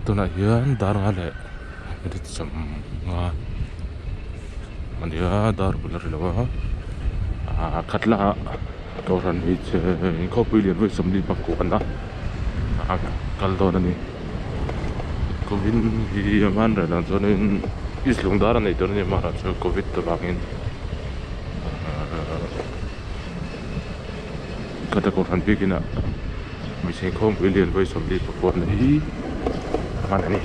tuna hian dar nga le ri cham nga mania dar bular lawa khatla Kohhran Hmeichhe Inkhawmpui Lian voi samli pakku anna kal don ani covid hi man ra lang chuanin islung dar nei tur ni mara chu covid to bangin kata Kohhran pikina Hmeichhe Inkhawmpui Lian voi samli pakku anna hi man ani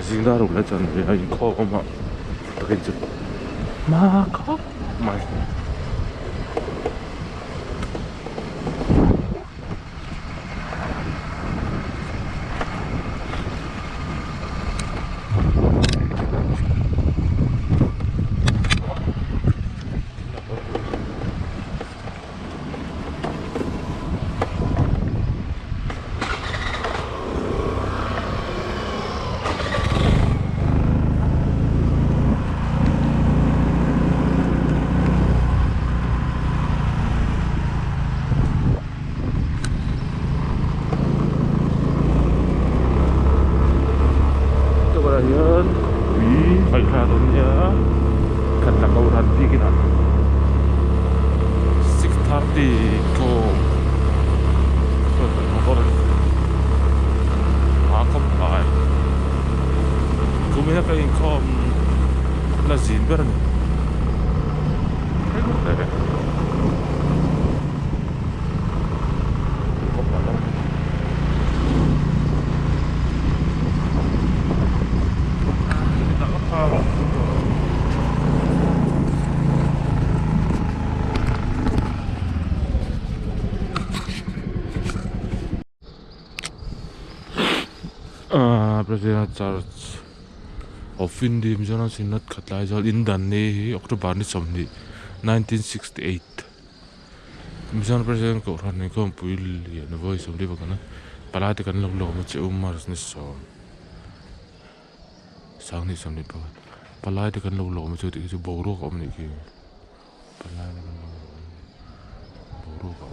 zingdar ula chan ya Inkhawma takin chu ma khóc mai Yan, Hmeichhe niya Khatla Kohhran pikina 6:30 ko Inkhawmpui kumina ka Inkhawm la zin beran Presbyterian Church of India Mizoram Sinat Khatla Jol in Danne October ni somni 1968 Mizoram Presbyterian Kohhran Inkhawmpui Lian voi somli bakana palati kan lo mo che umars ni so sang ni somni pa palati kan lo mo che ti chu boro ko ni ki palati kan lo boro ko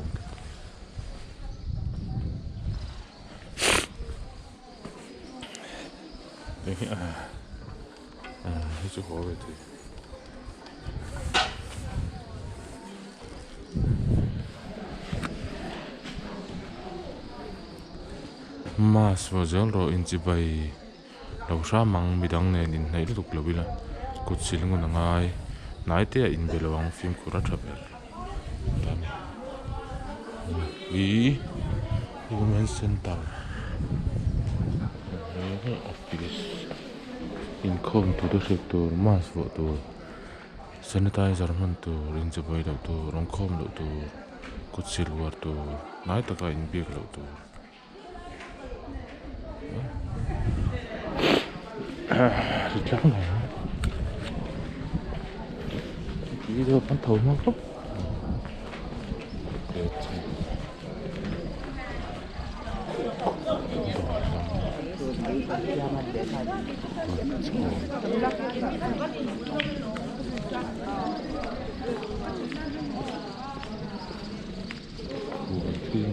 It's a horror. Mas vazal ro inchi bai lo sha mang midang ne nin nei lu lo bila kut silingu na ngai nai te in belawang film kura travel tani i human center office Inkhawmpui to sector mas vo to sanitizer man to inchi bai lo to rongkhom lo to kut sil war to nai ta ka in bek lo to Richard này đi đâu bán thầu mà không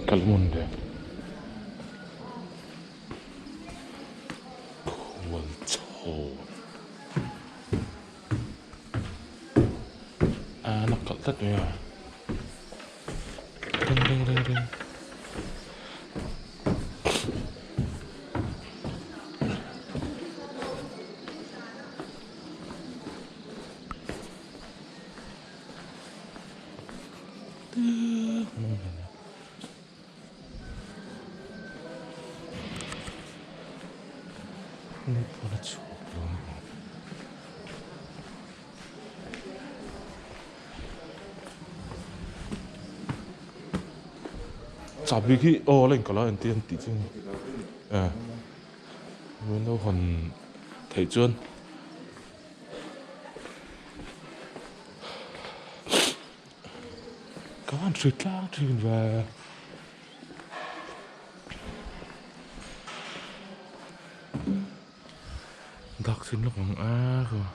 Kalmunde anak Khatla ya ring ini pada coba Sabi ki lên cả là tiền tỷ chứ muốn đâu còn thấy chưa các bạn sửa lang truyền về đặc xin lúc bằng a rồi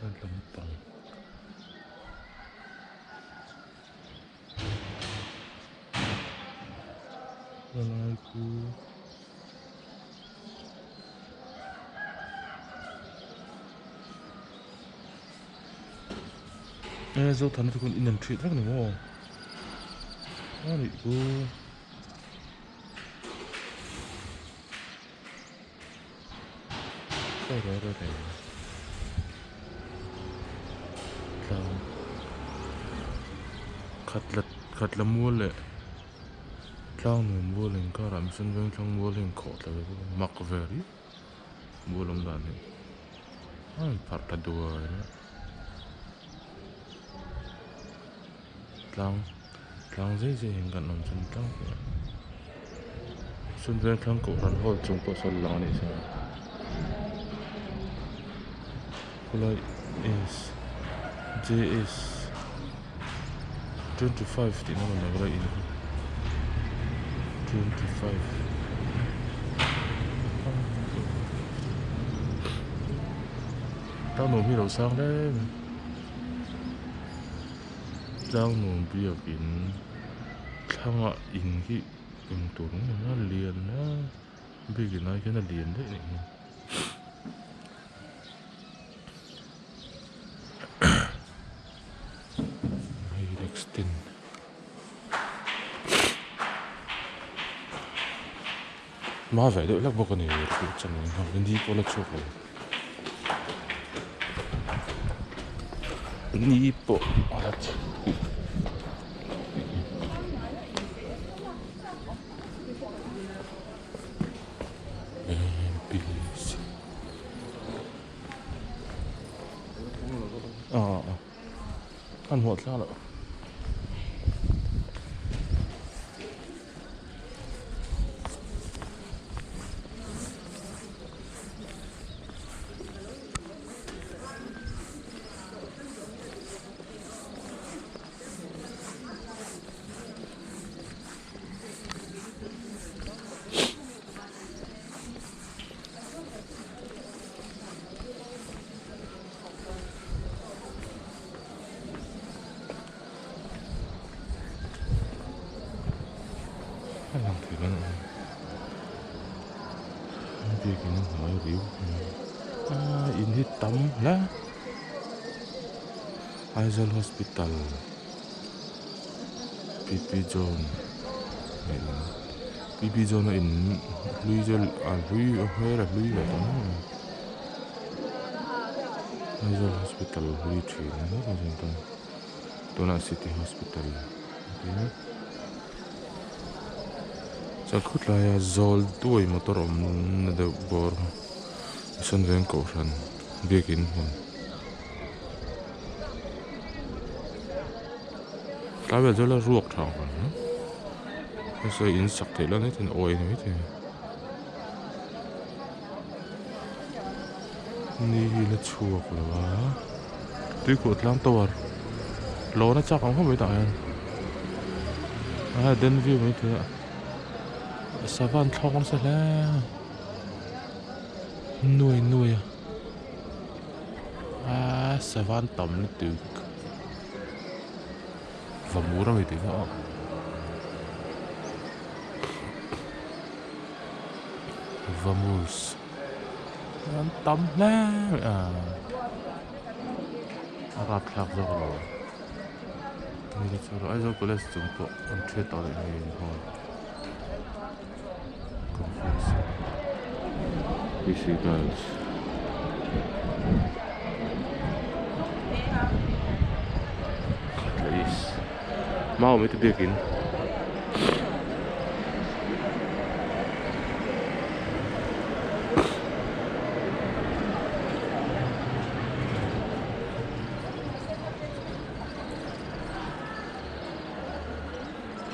sơn lâm tầng Alaiku. Zo thằng nó còn in ăn treat lắm nữa. Alaiku. Rồi. Khatla mua lệ. Tlang nụ mua lên cả làm sân vang tlang mua lên Khatla với mặc veri mua lòng đàn này. Phát ta đùa này. Tlang dễ hình gần làm sân tlang. Sân vang tlang Kohhran hol chung po sol lang này sao? Kulai is JS 25 di naman nagray ini 25 tao nộp hi đầu sang đấy tao nộp bây giờ in thằng ạ in cái in tủ nó liền nó bây giờ nói cái nó liền đấy này extend mà vậy đấy là bộ cái này cũng chẳng hạn nên đi qua là chụp rồi đi bộ là chụp ăn hột ra rồi làm thì nó kia kì nó hỏi rượu in hết tấm lá Aizel Hospital PP Zone PP Zone nó in lui cho lui hơi là lui vậy đó Aizel Hospital lui chuyển nó còn gì ta Dona City Hospital Sa Khatla ya zol tuai motor na de bor san ven Kohhran bikin hon ta be zola ruok thang ha so in sak the la ne ten oi ne the ni la chuak la wa ti ko tlang tawar lo na chak ang hoi ta den view mai the Savan thong sẽ là nuôi Savan tầm nó từ và múa ra về từ đó vamos tầm là Arab khác rồi mình sẽ rồi ai rồi có lẽ chúng tôi ăn chơi tao lại mình thôi Easy guys. Khatla is. Mau mới bikin.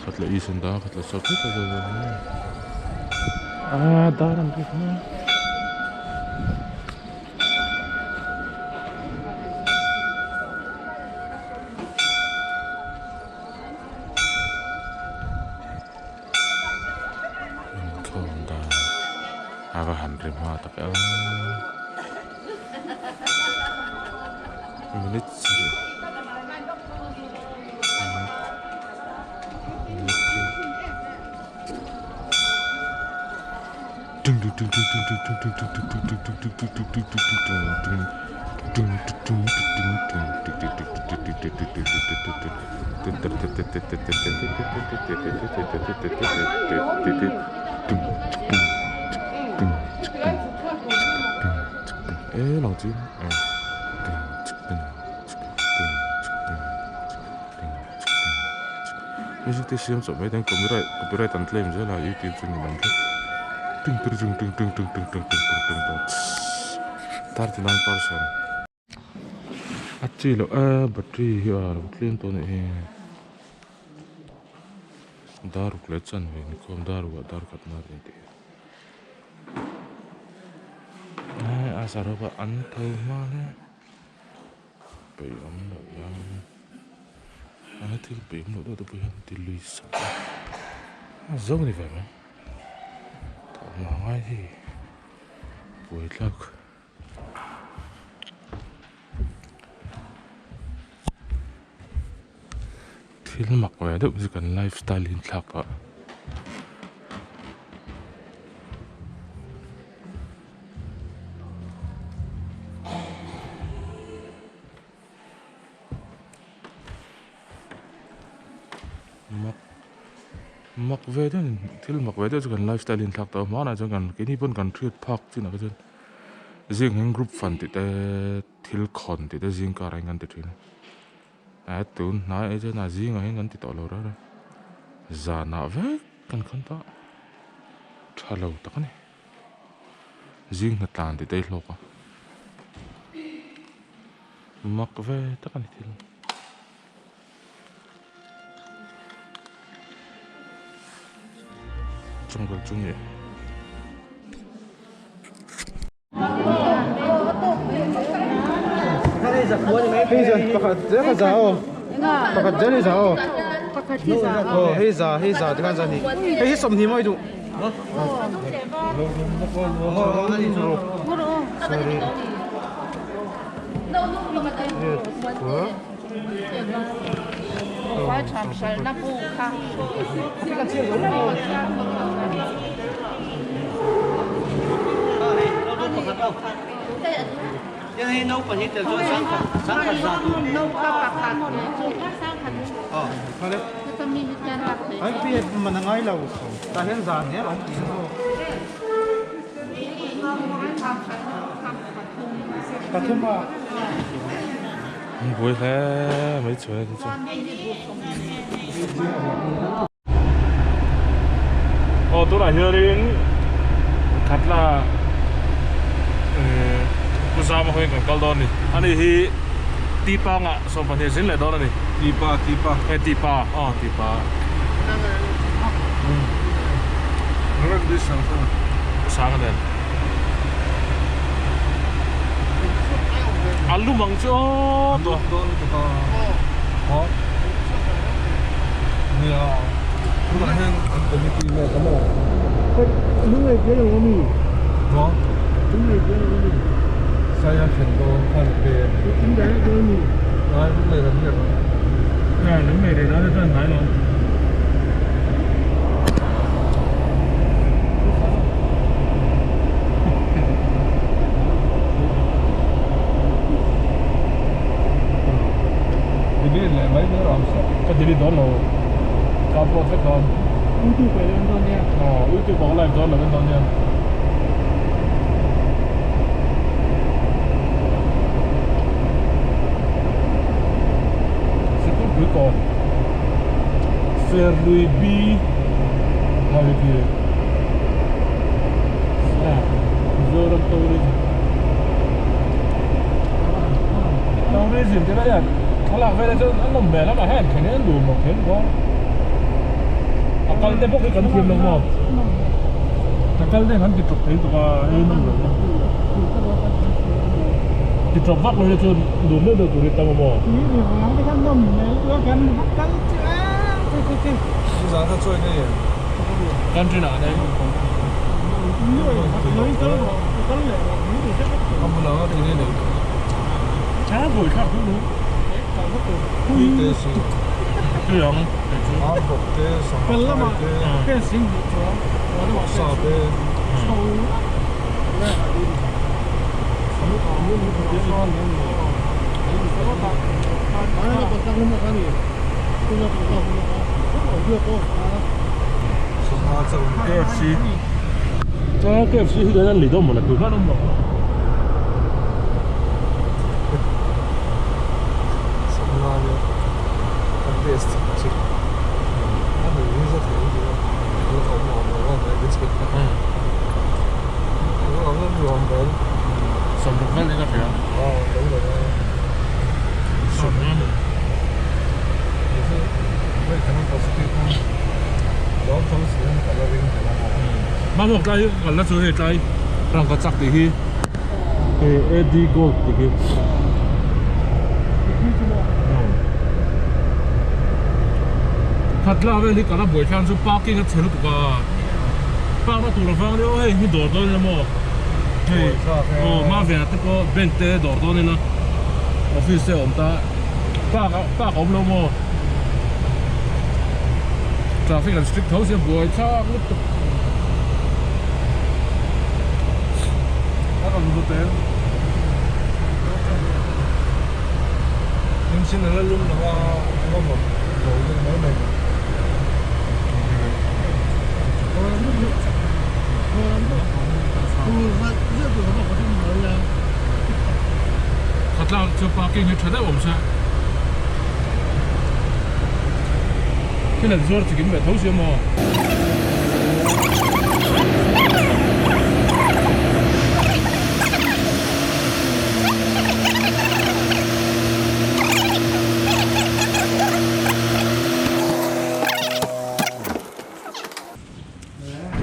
Khatla is anda Khatla sakit ada. Darang tu semua. Aga handrim ha tak minit lòng chín music te siam so mai dan copyright an claim je la YouTube chuni man ting ting ting ting ting ting ting ting ting ting 39% achi lo battery hi clean to ne daru klechan ve ni kom daru kat na re te asaraba an thau ma ne pe om lo yang til pe mo do pe til luis zong ni ve ma to ma ngai hi poi lak til mak wa do ji kan lifestyle in thak pa mặc về đó thì mặc về đó cho gần lifestyle in thắc tao mà này cho gần cái này vẫn gần treat park chứ nào cái chân riêng hàng group fund thì ta thil con thì ta riêng cả anh ăn thì thế này tụi nói chứ là riêng anh ăn thì tao lâu đó giờ nào về cần không ta trả lâu tao này riêng là tàn thì đây lâu à mặc về tao cái này thì trong cái chung nhỉ bây giờ bạc rất là giàu bạc rất là giàu hay giàu thì cái gì hay sầm thì mới đủ phải làm sao nó bu khang cái này nấu phải hết rồi sáng khát ra nấu cá bạc khát sáng khát thôi đấy cái mi chân bạc đấy anh biết mà nó ngay lâu ta hiện giờ nhé ông tí thôi ta thua mà vui thế mấy chuyện thế chứ tôi đã nhớ đến Khatla Kusama hoy kan kaldon ni ani hi tipa nga so pan hin le don ni tipa tipa tipa rất đi sang den alu mang cho to don to ho nhiều cũng là hơn community này có một những người kia là gì đó những người kia là gì saya contoh kan về những cái kia là gì nói những người làm việc những người để nói cho anh thấy luôn mấy đứa làm sao cái gì đó là cam pro hết rồi YouTube phải lên đó nha YouTube bỏ lại đó là lên đó nha sẽ có cái con Fairly B nào vậy kia giờ làm tàu đi gì thế đấy Kalau ada tu, anu bela lah kan, kena dulu mungkin kau. Akal tepok ikan film dong mau. Akal deh kan ditrop itu kah ini dong. Ditrop vak loh itu dulu dah turut tamu mau. Ini orang kan nom, itu kan akal cek. Susah kan cuy ni. Kan cina ada. Ini kalau le, ini dia. Kamu lawan ini deh. Cara boleh kan dulu. Quy tế sinh cái giống áp bậc tế sống Cần lắm mà cái sinh của nó sao tế KFC KFC cái này đâu mà là cứ phát không bỏ best chick. Anh ấy rất là nhiều, nó có món ngon đấy, cái chick. Nó có rất nhiều món. Sầm một phát lên cái gì? Đúng rồi. Sầm ngon. Vậy cái nó có sự khác. Đó trong sự cái là riêng cái là. Mà một cái gọi là số hệ trái, rằng có chắc thì khi, Eddie Gold thì khi. Khatla về thì cả là buổi sáng số parking cái xe nó tụi park nó tụi nó vang đi ôi hình đổ đó nên mà mà về thì có bên tê đổ đó nên là office ông ta park ông đâu mà traffic là strict thấu sẽ buổi sáng lúc Nó còn một tên. Nhưng xin là luôn là có một đội mới này. Khatla cho parking thì thật đấy ông sao cái này rồi thì cái thấu sẽ mà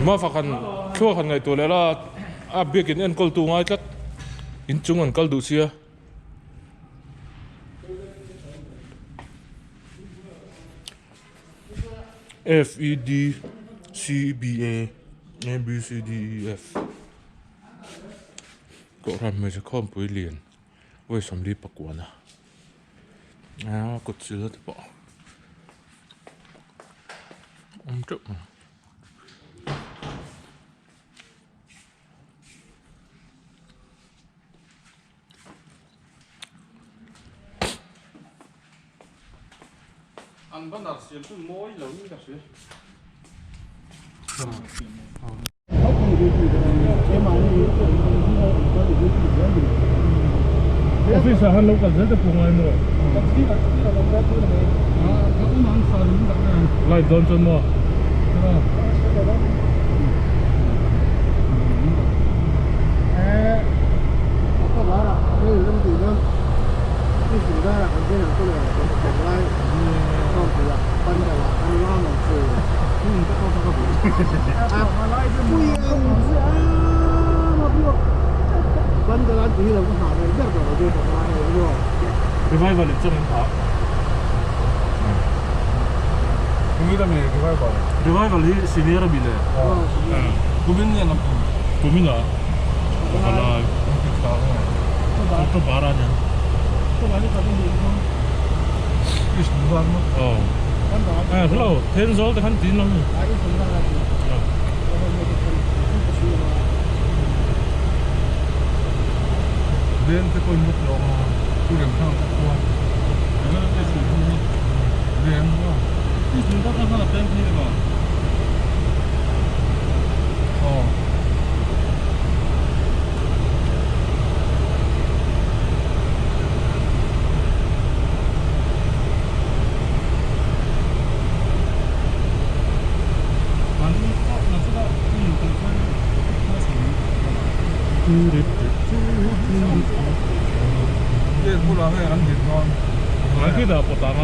mà phải khăn thua khăn ngày tuổi này là biết cái anh câu tu ngay chắc in chung anh câu đủ xia F E D C B A B C D E F Kohhran Inkhawmpui Lian với sắm đi bạc quan cột sữa thì bỏ ông chụp ăn bắt đặt xiên từ mỗi lớn như đặt xiên office han local zete pungai mo lai don chon mo revival trong họ Nghĩ là mình cái vai bảo. revival hi senior bi le Kumin ya lampu. kumina ala to bara nya Is bukan mah. hello ten zol te kan tin long Đến cái con mực đó tôi điểm thang qua. Nó cái sự đến đó. 이 중간 하나 뺀 피해가 Cái cô là hay ăn thịt ngon. 안 그다 보다가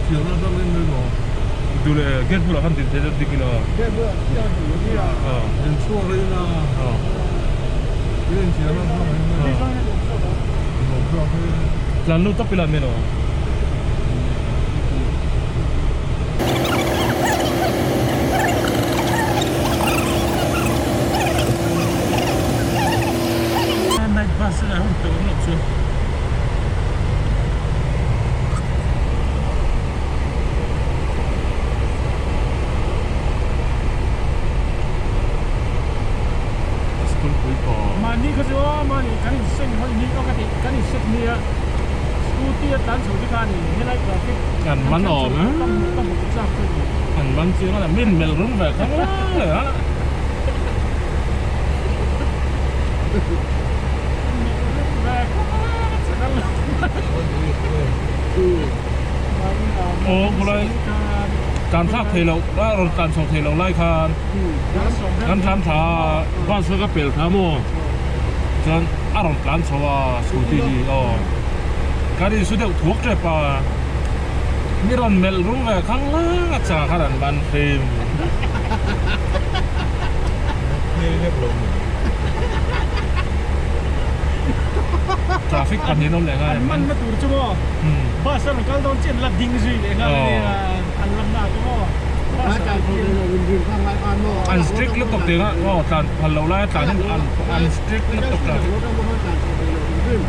Chiều nó đang lên nơi rồi. 둘에 겟불 한대 대접되기나 Cái bữa kia đến xua đây là cái đến chiều nó không phải một trò cái 란루 떡빌라메노 나이 바스라 홈도 없어 นี่กูเตี้ยตันสูงที่การนี่ให้ได้กราฟิก กันมันออกนะ ต้องผมทราบขึ้น กันมันเสียงอะไรมิ้นเมลรุ่งแบบข้างล่างเลยฮะ แรกเสร็จแล้ว โอ้กูเลยการภาคเทเราและเราการส่งเทเราไล่คานกันทำท่าบ้านเสือก็เปลี่ยนท่าโม่จนอารมณ์การสว่าสุดที่อ๋อการที่สุดเดียวถูกใจป่ะนี่เราเมลรุ่งแบบข้างล่างอาจารย์ขนาดบันเทิง นี่เรียบลง ทราฟิกปันนี้น้องเลยไง มันมาตูดชั่วโมงบ้านสมัยก็ต้องเจ็ดลัดดิ้งสิเลยครับอันลำบากชั่วโมง อาจารย์คนเดียวยืนข้างไม้บ้านโม่ อันสตริกลึกตกเตียงอ่ะก็การพันเราไล่การอันสตริกลึกตกเตียง รถต้องมาจากคนเดียวขึ้น